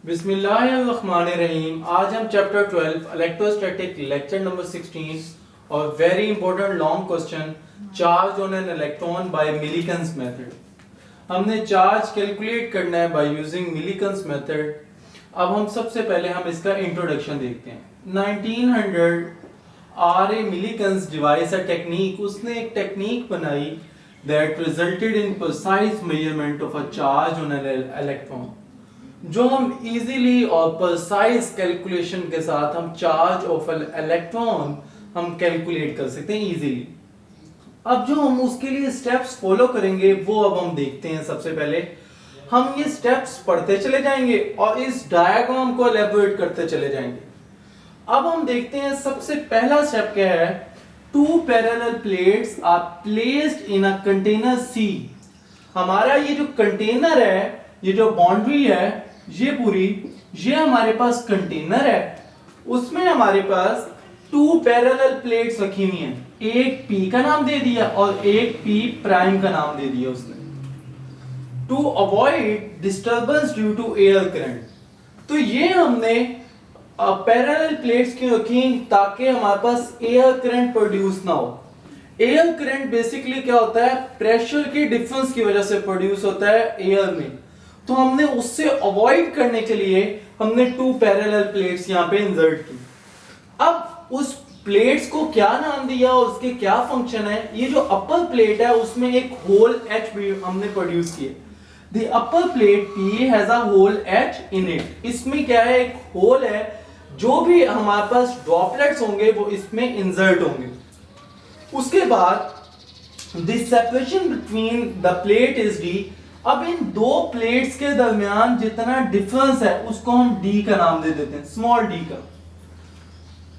बिस्मिल्लाहिर्रहमानिर्रहीम। आज हम चैप्टर 12 इलेक्ट्रोस्टैटिक लेक्चर नंबर 16 और very important long question charge on an electron by Millikan's method. हमने चार्ज कैलकुलेट करना है बाय यूजिंग मिलीकन्स मेथड। अब हम सबसे पहले इसका इंट्रोडक्शन देखते हैं। 1900 आर.ए. मिलीकन्स डिवाइस अ टेक्निक, उसने एक टेक्निक बनाई that resulted in precise measurement of a charge on an electron, जो हम इजीली और प्रिसाइज कैलकुलेशन के साथ हम चार्ज ऑफ इलेक्ट्रॉन हम कैलकुलेट कर सकते हैं इजीली। अब जो हम उसके लिए स्टेप्स फॉलो करेंगे वो अब हम देखते हैं। सबसे पहले हम ये स्टेप्स पढ़ते चले जाएंगे और इस डायग्राम को एलैबोरेट करते चले जाएंगे। अब हम देखते हैं सबसे पहला स्टेप क्या है। Two parallel plates are placed in a container C। हमारा ये जो कंटेनर है, ये जो बाउंड्री है, ये पूरी, ये हमारे पास कंटेनर है। उसमें हमारे पास टू पैरेलल प्लेट्स रखी हुई हैं। एक P का नाम दे दिया और एक P प्राइम का नाम दे दिया उसने। To avoid disturbance due to air current. तो ये हमने पैरेलल प्लेट्स क्यों रखी, ताकि हमारे पास एयर करंट प्रोड्यूस ना हो। एयर करंट बेसिकली क्या होता है, प्रेशर के डिफरेंस की वजह से प्रोड्यूस होता है एयर में। तो हमने उससे अवॉइड करने के लिए हमने टू पैरेलल प्लेट्स यहाँ पे इंसर्ट की। अब उस प्लेट्स को क्या नाम दिया और उसके क्या फंक्शन है। ये जो अपर प्लेट है उसमें एक होल H भी हमने प्रोड्यूस किया। The upper plate P has a hole H in it। इसमें क्या है, एक होल है। जो भी हमारे पास ड्रॉपलेट्स होंगे वो इसमें इंसर्ट होंगे। उसके बाद the separation between the plate is D। अब इन दो प्लेट्स के दरमियान जितना डिफरेंस है उसको हम D का नाम दे देते हैं, स्मॉल d का।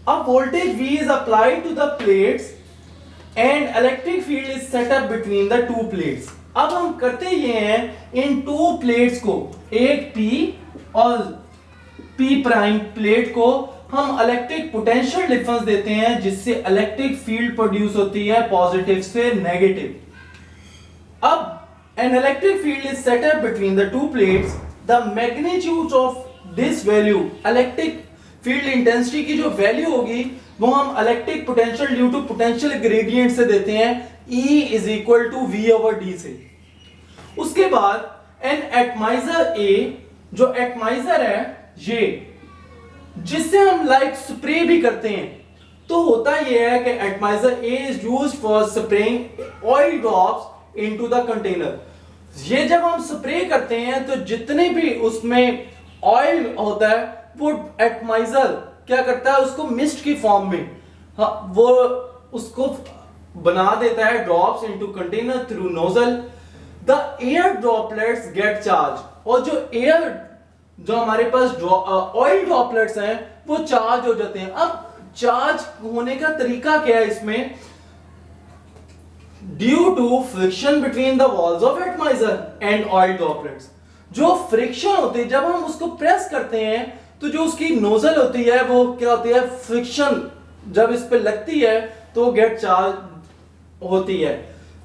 अब voltage V is applied to the plates and electric field is set up between the two plates। अब हम करते ये हैं, इन टू प्लेट्स को, एक P और P प्राइम प्लेट को हम इलेक्ट्रिक पोटेंशियल डिफरेंस देते हैं, जिससे इलेक्ट्रिक फील्ड प्रोड्यूस होती है पॉजिटिव से नेगेटिव। अब an electric field is set up between the two plates। the magnitude of this value, electric field intensity की जो वैल्यू होगी वो हम electric potential due to potential gradient से देते हैं, E is equal to V/D से। उसके बाद एन एटमाइजर A, जो एटमाइजर है ये, जिससे हम लाइक स्प्रे भी करते हैं। तो होता यह है कि एटमाइजर A is used for spraying oil drops into the container। ये जब हम स्प्रे करते हैं तो जितने भी उसमें ऑयल होता है वो एटमाइजर क्या करता है, उसको मिस्ट की फॉर्म में वो उसको बना देता है drops into container through nozzle. The air droplets gate charge. और जो हमारे पास ऑयल ड्रॉपलेट्स हैं वो चार्ज हो जाते हैं। अब चार्ज होने का तरीका क्या है इसमें, due to friction between the walls of atomizer and oil droplets. जो फ्रिक्शन होती है, जब हम उसको प्रेस करते हैं तो जो उसकी नोजल होती है वो क्या होती है, फ्रिक्शन जब इस पे लगती है तो गेट चार्ज होती है।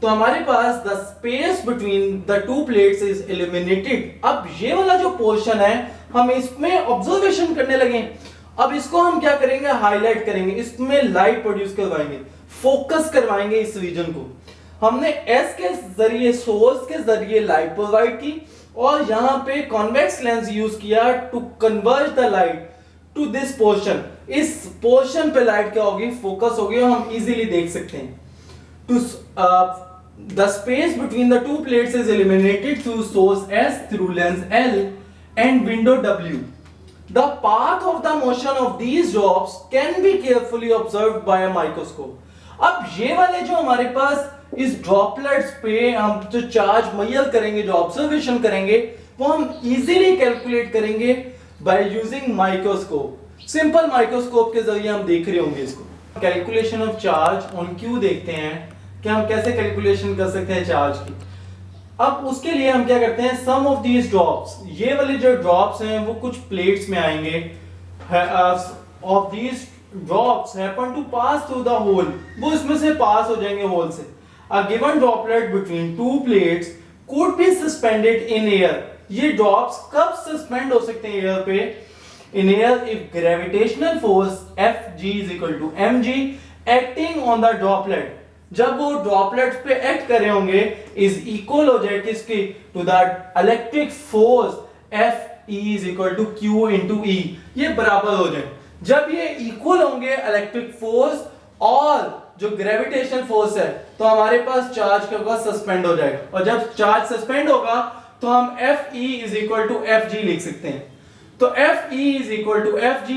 तो हमारे पास the space between the two plates is eliminated. अब ये वाला जो पोर्शन है हम इसमें ऑब्जर्वेशन करने लगे। अब इसको हम क्या करेंगे, हाईलाइट करेंगे, इसमें लाइट प्रोड्यूस करवाएंगे, फोकस करवाएंगे इस रीजन को। हमने एस के जरिए, सोर्स के जरिए लाइट प्रोवाइड की और यहां पे कॉन्वेक्स लेंस यूज किया to converge the light to this portion. इस पोर्शन पे लाइट क्या होगी, फोकस होगी और हम इजीली देख सकते हैं। To the space between the two plates is eliminated through source S, through lens L and window W। the path of the motion of these drops can be carefully observed by a microscope। अब ये वाले जो हमारे पास इस droplets पे हम जो charge major करेंगे, जो ऑब्जर्वेशन करेंगे, वो हम इजीली कैलकुलेट करेंगे by using microscope. Simple microscope के जरिए हम देख रहे होंगे इसको। Calculation of charge on Q देखते हैं कि हम कैसे कैलकुलेशन कर सकते हैं चार्ज की। अब उसके लिए हम क्या करते हैं, सम ऑफ दीज ड्रॉप्स, ये वाले जो ड्रॉप्स हैं वो कुछ प्लेट्स में आएंगे। Of these drops happen to pass through the hole, वो इसमें से पास हो जाएंगे होल से। A given droplet between two plates could be suspended in air। ये ड्रॉप्स कब सस्पेंड हो सकते हैं एयर पे? In air if gravitational force Fg is equal to mg acting on the droplet, जब वो ड्रॉपलेट्स पे एक्ट कर रहे होंगे इज इक्वल हो जाए किसकी? To that electric force Fe is equal to Q into E, ये बराबर हो जाए। जब ये इक्वल होंगे इलेक्ट्रिक फोर्स और जो ग्रेविटेशनल फोर्स है, तो हमारे पास चार्ज क्या होगा? सस्पेंड हो जाएगा। और जब चार्ज सस्पेंड होगा तो हम Fe is equal to Fg लिख सकते हैं। तो Fe is equal to Fg,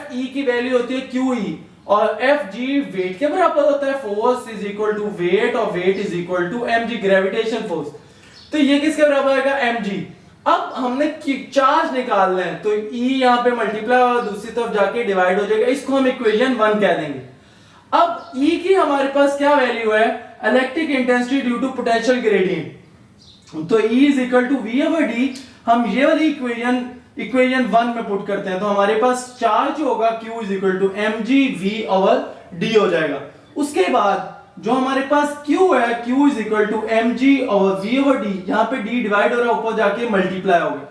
Fe की वैल्यू होती है QE और Fg वेट के बराबर होता है, force is equal to weight और weight is equal to mg gravitation force. तो ये किसके बराबर आएगा? mg। अब हमने चार्ज निकालना है तो E यहाँ पे मल्टीप्लाई और दूसरी तरफ जाके डिवाइड हो जाएगा, इसको हम इक्वेशन 1 कह देंगे। अब E की हमारे पास क्या वैल्यू है? Electric intensity due to potential gradient. तो E is equal to V over D। हम ये वाली इक्वेशन 1 में पुट करते हैं तो हमारे पास चार्ज होगा Q is equal to mg V over D हो जाएगा। उसके बाद जो हमारे पास Q है, Q is equal to mg over V over D, यहाँ पे D डिवाइड हो रहा है, ऊपर जाके मल्टीप्लाई हो गया,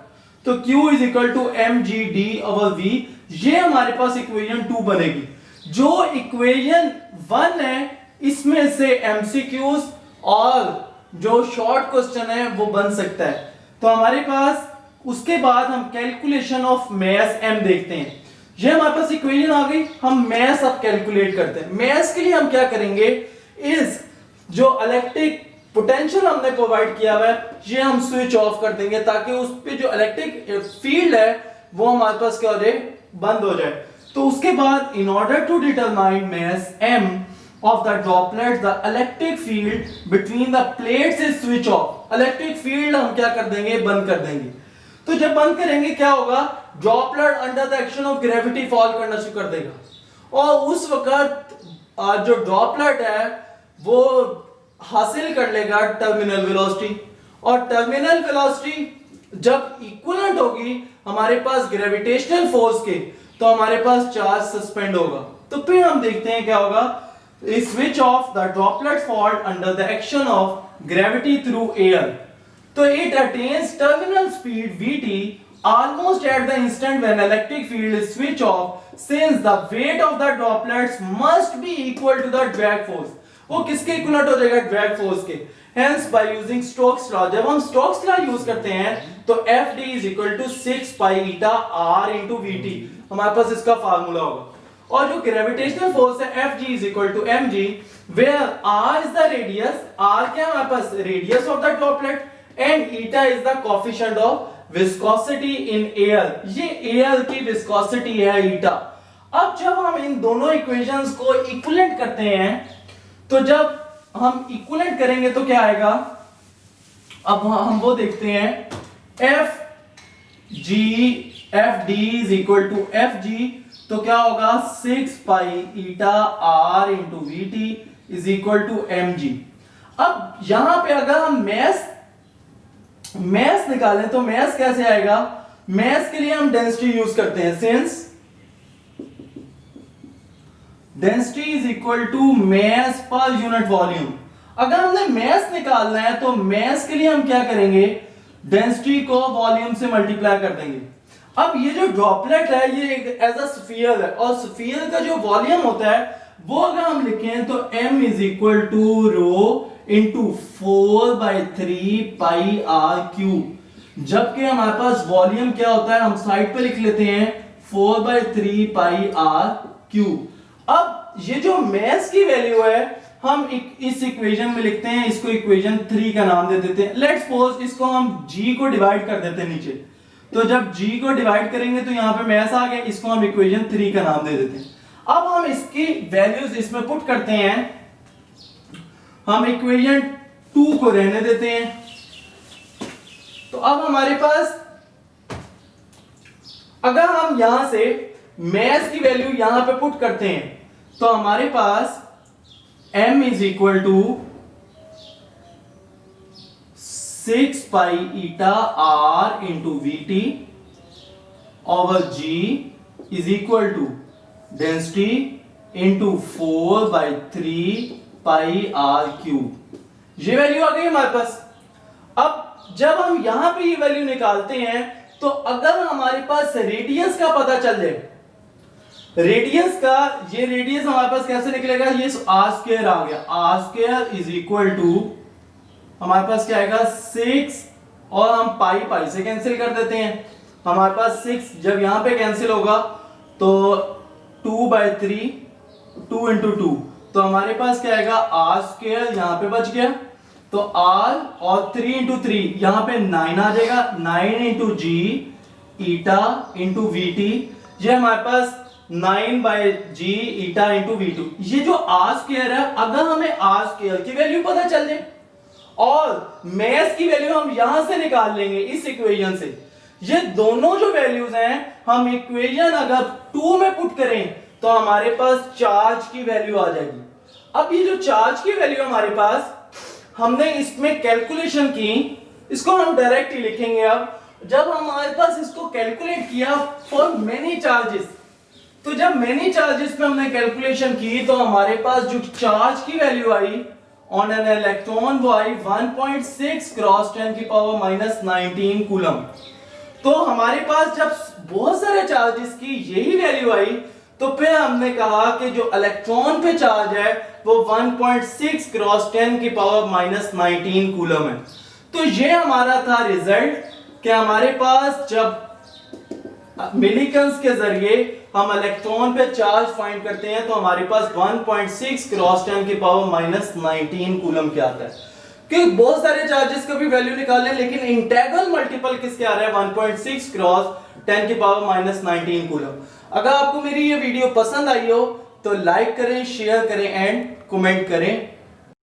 तो Q is equal to mg D over V। ये हमारे पास इक्वेशन 2 बनेगी। जो इक्वेशन 1 है इसमें से MCQs और जो शॉर्ट क्वेश्चन है वो बन सकता है। तो हमारे पास उसके बाद हम कैलकुलेशन ऑफ मास m देखते हैं। ये हमारे पास इक्वेशन आ गई, हम मास अब कैलकुलेट करते हैं। मास के लिए हम क्या करेंगे? इस जो इलेक्ट्रिक पोटेंशियल हमने प्रोवाइड किया हुआ है ये हम स्विच ऑफ कर देंगे ताकि उस पे जो इलेक्ट्रिक फील्ड है वो हमारे पास क्या हो जाए? बंद हो जाए। तो उसके बाद in order to determine mass m of the droplet, the electric field between the plates is switch off। Electric field हम क्या कर देंगे? बंद कर देंगे। तो जब बंद करेंगे क्या होगा? Droplet under the action of gravity fall करना शुरू कर देगा और उस वक्त जो ड्रॉपलेट है वो हासिल कर लेगा टर्मिनल वेलोसिटी, और टर्मिनल वेलोसिटी जब इक्विवेलेंट होगी हमारे पास ग्रेविटेशनल फोर्स के, तो हमारे पास चार्ज सस्पेंड होगा। तो फिर हम देखते हैं क्या होगा? Switch off the droplet fall under the action of gravity through air. तो it attains terminal speed Vt almost at the instant when electric field is switched off, since the weight of the droplets must be equal to the drag force। वो किसके equivalent हो जाएगा? Drag force के। Hence by using Stokes law, जब हम Stokes law use करते हैं तो Fd is equal to 6 pi eta R into Vt, हमारे पास इसका फार्मूला होगा। और जो ग्रेविटेशनल फोर्स है Fg is equal to mg, where R is the radius, R क्या हमारे पास? Radius of the droplet, and eta is the coefficient of viscosity in air। ये air की viscosity है eta। अब जब हम इन दोनों इक्वेशंस को इक्विवेलेंट करते हैं तो जब हम इक्विवेलेंट करेंगे तो क्या आएगा? अब हम वो देखते हैं, Fd is equal to Fg, तो क्या होगा? 6 pi eta R into Vt is equal to mg। अब यहां पे अगर हम मास निकालें तो मास कैसे आएगा? मास के लिए हम डेंसिटी यूज करते हैं, since density is equal to mass per unit volume. अगर हमने मास निकालना है तो मास के लिए हम क्या करेंगे? डेंसिटी को वॉल्यूम से मल्टीप्लाई कर देंगे। अब ये जो ड्रॉपलेट है ये एज अ स्फीयर है और स्फीयर का जो वॉल्यूम होता है वो अगर हम लिखें तो m is equal to rho into 4/3 pi r cube. जबकि हमारे पास वॉल्यूम क्या होता है? हम साइड पे लिख लेते हैं 4/3 पाई आर क्यूब। अब ये जो मास की वैल्यू है हम इस इक्वेशन में लिखते हैं, इसको इक्वेशन 3 का नाम दे देते हैं। लेट्स सपोज इसको हम g को डिवाइड कर देते हैं नीचे, तो जब g को डिवाइड करेंगे तो यहाँ पे मास आ गया, इसको हम इक्वेशन 3 का नाम दे देते हैं। अब हम इसकी वैल्यूज इसमें पुट करते हैं, हम इक्वेशन 2 को रहने देते हैं। तो अब हमारे पास अगर हम यहां से मास की वैल्यू यहां पे पुट करते हैं तो हमारे पास m is equal to 6 pi eta r into VT over g is equal to density into 4/3 pi r cube. ये वैल्यू आ गई हमारे पास। अब जब हम यहां पे ये वैल्यू निकालते हैं तो अगर हमारे पास रेडियस का पता चल जाए, रेडियस का, ये रेडियस हमारे पास कैसे निकलेगा, ये आर स्क्वायर आ गया, r square is equal to हमारे पास क्या आएगा 6 और हम पाई पाई से कैंसिल कर देते हैं, हमारे पास 6 जब यहां पे कैंसिल होगा तो 2/3 2 into 2 तो हमारे पास क्या आएगा आर स्क्वायर यहां पे बच गया, तो r और 3 into 3 यहां पे 9 आ जाएगा, 9 into g ईटा into vt, ये हमारे पास 9/g ईटा into v2। ये जो r स्क्वायर है, अगर हमें r स्क्वायर की वैल्यू पता चल जाए और मैस की वैल्यू हम यहां से निकाल लेंगे इस इक्वेशन से, ये दोनों जो वैल्यूज हैं हम इक्वेशन अगर 2 में पुट करें तो हमारे पास चार्ज की वैल्यू आ जाएगी। अब ये जो चार्ज की वैल्यू हमारे पास, हमने इसमें कैलकुलेशन की, इसको हम डायरेक्ट ही लिखेंगे। अब जब हमारे पास इसको कैलकुलेट किया फॉर मेनी चार्जेस, तो जब मेनी चार्जेस पे हमने कैलकुलेशन की तो हमारे पास जो चार्ज की value I on an electron वो आई 1.6 क्रॉस 10⁻⁻19 कूलम। तो हमारे पास जब बहुत सारे चार्जेस की यही वैल्यू आई तो फिर हमने कहा कि जो इलेक्ट्रॉन पे चार्ज है वो 1.6 क्रॉस 10⁻⁻19 कूलम है। तो ये हमारा था रिजल्ट कि हमारे पास जब मिलीकन्स के जरिए हम इलेक्ट्रॉन पे चार्ज फाइंड करते हैं तो हमारे पास 1.6 क्रॉस 10⁻⁻19 कूलम क्या आता है। क्योंकि बहुत सारे चार्जेस का भी वैल्यू निकालें लेकिन इंटेग्रल मल्टीपल किसके आ रहा है 1.6 क्रॉस 10⁻⁻19 कूलम। अगर आपको मेरी ये वीडियो पसंद आई हो तो लाइक करें, शेयर करें एंड कमेंट करें।